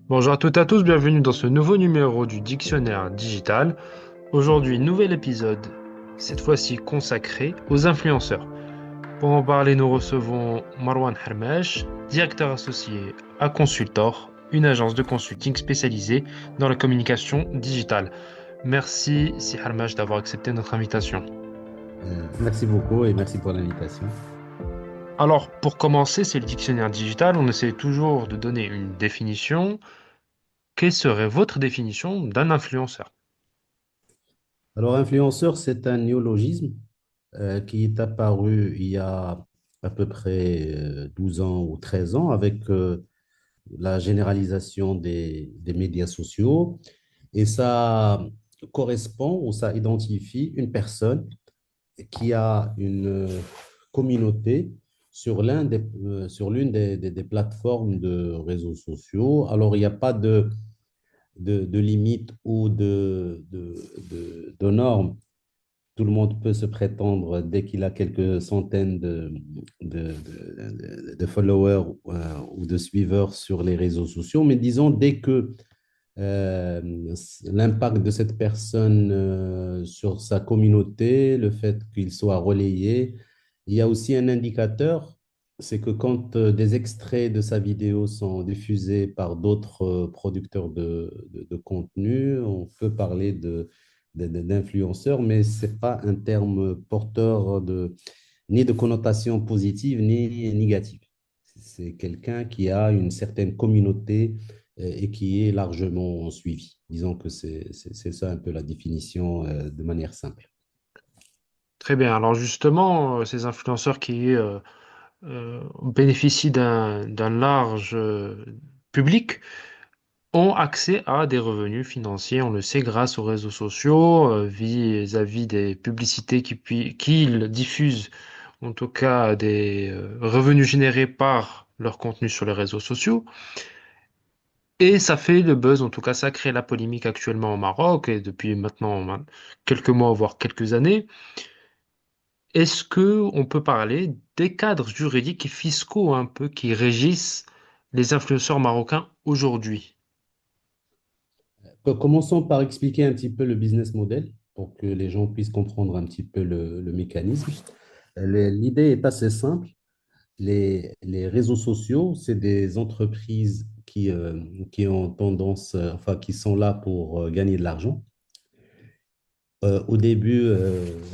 Bonjour à toutes et à tous, bienvenue dans ce nouveau numéro du Dictionnaire digital. Aujourd'hui, nouvel épisode, cette fois-ci consacré aux influenceurs. Pour en parler, nous recevons Marwan Hermesh, directeur associé à Consultor, une agence de consulting spécialisée dans la communication digitale. Merci, Si Hermesh, d'avoir accepté notre invitation. Merci beaucoup et merci pour l'invitation. Alors, pour commencer, c'est le dictionnaire digital. On essaie toujours de donner une définition. Quelle serait votre définition d'un influenceur? Alors, influenceur, c'est un néologisme qui est apparu il y a à peu près 12 ans ou 13 ans avec la généralisation des médias sociaux. Et ça correspond ou ça identifie une personne qui a une communauté sur sur l'une des plateformes de réseaux sociaux. Alors, il n'y a pas de limites ou de normes. Tout le monde peut se prétendre dès qu'il a quelques centaines de followers ou de suiveurs sur les réseaux sociaux. Mais disons, dès que euh, l'impact de cette personne sur sa communauté, le fait qu'il soit relayé. Il y a aussi un indicateur, c'est que quand des extraits de sa vidéo sont diffusés par d'autres producteurs de contenu, on peut parler d'influenceurs, mais ce n'est pas un terme porteur ni de connotation positive ni négative. C'est quelqu'un qui a une certaine communauté et qui est largement suivi. Disons que c'est ça un peu la définition de manière simple. Très bien. Alors justement, ces influenceurs qui bénéficient d'un large public ont accès à des revenus financiers, on le sait, grâce aux réseaux sociaux, vis-à-vis des publicités qu'ils diffusent, en tout cas des revenus générés par leur contenu sur les réseaux sociaux. Et ça fait le buzz, en tout cas ça crée la polémique actuellement au Maroc et depuis maintenant quelques mois, voire quelques années. Est-ce que on peut parler des cadres juridiques et fiscaux un peu qui régissent les influenceurs marocains aujourd'hui? Commençons par expliquer un petit peu le business model pour que les gens puissent comprendre un petit peu le mécanisme. L'idée est assez simple. Les réseaux sociaux, c'est des entreprises qui ont tendance, enfin, qui sont là pour gagner de l'argent. Au début,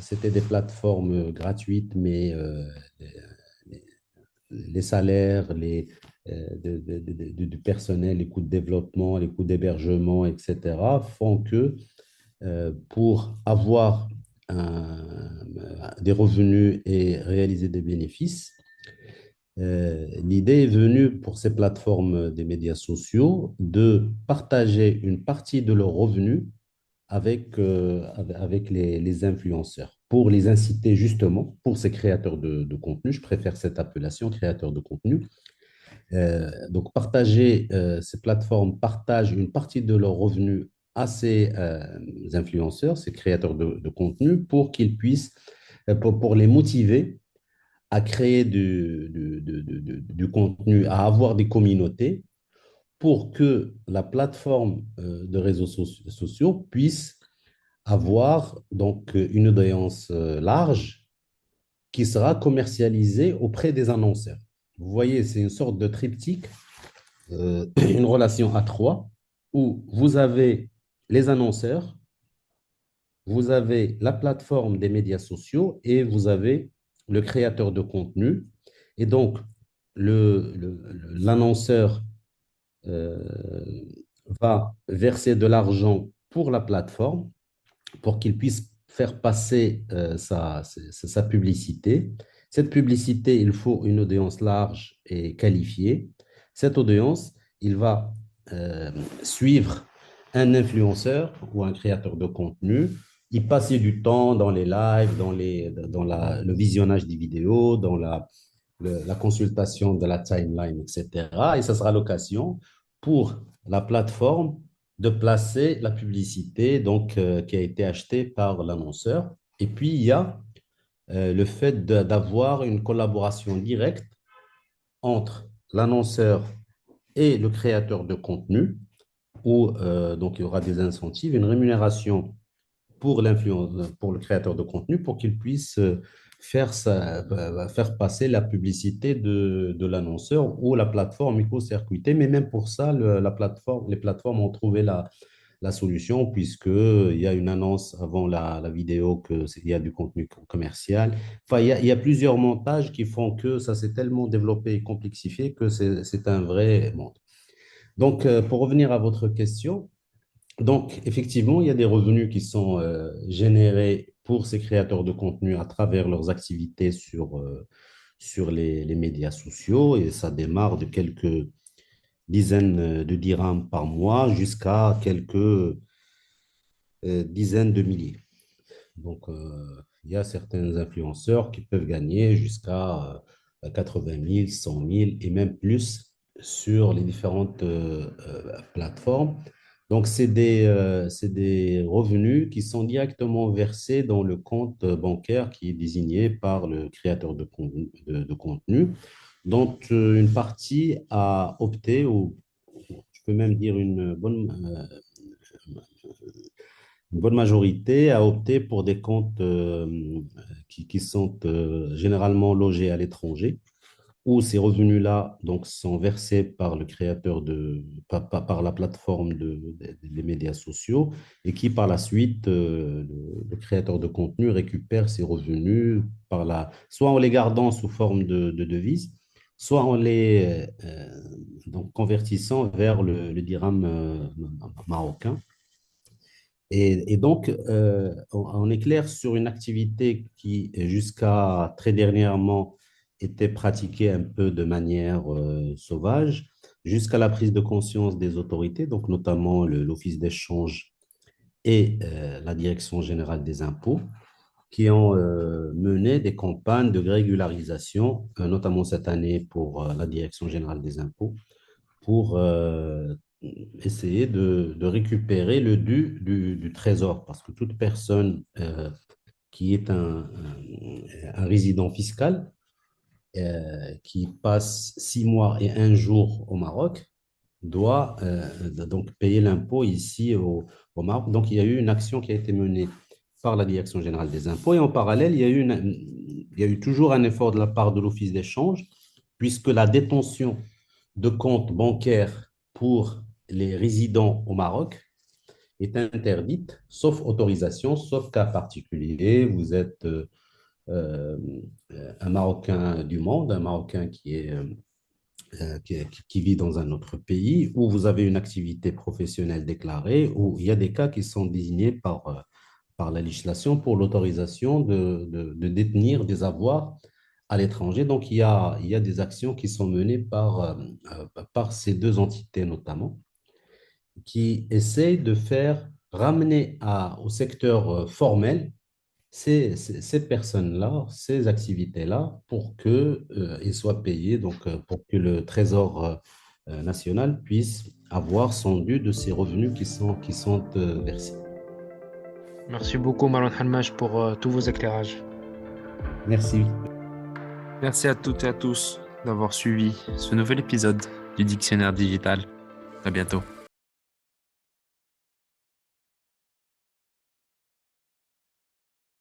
c'était des plateformes gratuites, mais les, les salaires, du personnel, les coûts de développement, les coûts d'hébergement, etc., font que pour avoir des revenus et réaliser des bénéfices, l'idée est venue pour ces plateformes des médias sociaux de partager une partie de leurs revenus avec les influenceurs pour les inciter justement, pour ces créateurs de contenu, je préfère cette appellation, créateurs de contenu. Donc, ces plateformes partagent une partie de leurs revenus à ces influenceurs, ces créateurs de contenu, pour qu'ils puissent, pour les motiver à créer du contenu, à avoir des communautés pour que la plateforme de réseaux sociaux puisse avoir donc une audience large qui sera commercialisée auprès des annonceurs. Vous voyez, c'est une sorte de triptyque, une relation à trois, où vous avez les annonceurs, vous avez la plateforme des médias sociaux et vous avez le créateur de contenu. Et donc, l'annonceur euh, va verser de l'argent pour la plateforme pour qu'il puisse faire passer sa publicité. Cette publicité, il faut une audience large et qualifiée. Cette audience, il va euh, suivre un influenceur ou un créateur de contenu, y passer du temps dans les lives, le visionnage des vidéos, dans la consultation de la timeline, etc. Et ça sera l'occasion pour la plateforme de placer la publicité qui a été achetée par l'annonceur. Et puis, il y a le fait d'avoir une collaboration directe entre l'annonceur et le créateur de contenu, où donc il y aura des incentives, une rémunération pour pour le créateur de contenu pour qu'il puisse faire passer la publicité de l'annonceur ou la plateforme éco-circuitée. Mais même pour ça, les plateformes ont trouvé la solution puisqu'il y a une annonce avant la vidéo qu'il y a du contenu commercial. Enfin, il y a plusieurs montages qui font que ça s'est tellement développé et complexifié que c'est un vrai monde. Donc, pour revenir à votre question, donc, effectivement, il y a des revenus qui sont générés pour ces créateurs de contenu à travers leurs activités sur les médias sociaux et ça démarre de quelques dizaines de dirhams par mois jusqu'à quelques dizaines de milliers. Donc, il y a certains influenceurs qui peuvent gagner jusqu'à 80 000, 100 000 et même plus sur les différentes plateformes. Donc, c'est des revenus qui sont directement versés dans le compte bancaire qui est désigné par le créateur de contenu, dont une partie a opté, ou je peux même dire une bonne majorité a opté pour des comptes qui sont généralement logés à l'étranger, où ces revenus-là donc, sont versés par le créateur par la plateforme des médias sociaux et qui par la suite, le créateur de contenu récupère ces revenus soit en les gardant sous forme de devises, soit en les donc, convertissant vers le dirham marocain. Et donc, on est clair sur une activité qui, jusqu'à très dernièrement, était pratiquée un peu de manière sauvage, jusqu'à la prise de conscience des autorités, donc notamment l'Office d'échange et la Direction générale des impôts, qui ont mené des campagnes de régularisation, notamment cette année pour la Direction générale des impôts, pour essayer de récupérer le dû du trésor, parce que toute personne qui est un résident fiscal, qui passe 6 mois et 1 jour au Maroc, doit donc payer l'impôt ici au Maroc. Donc, il y a eu une action qui a été menée par la Direction générale des impôts. Et en parallèle, il y a eu toujours un effort de la part de l'Office d'échange, puisque la détention de comptes bancaires pour les résidents au Maroc est interdite, sauf autorisation, sauf cas particulier. Vous êtes euh, un Marocain du monde, un Marocain qui vit dans un autre pays, où vous avez une activité professionnelle déclarée, où il y a des cas qui sont désignés par la législation pour l'autorisation de détenir des avoirs à l'étranger. Donc, il y a des actions qui sont menées par ces deux entités notamment, qui essayent de faire ramener au secteur formel ces personnes-là, ces activités-là, pour qu'ils soient payés, donc pour que le Trésor national puisse avoir son dû de ces revenus qui sont versés. Merci beaucoup, Marlon Halmach, pour tous vos éclairages. Merci. Merci à toutes et à tous d'avoir suivi ce nouvel épisode du Dictionnaire digital. À bientôt.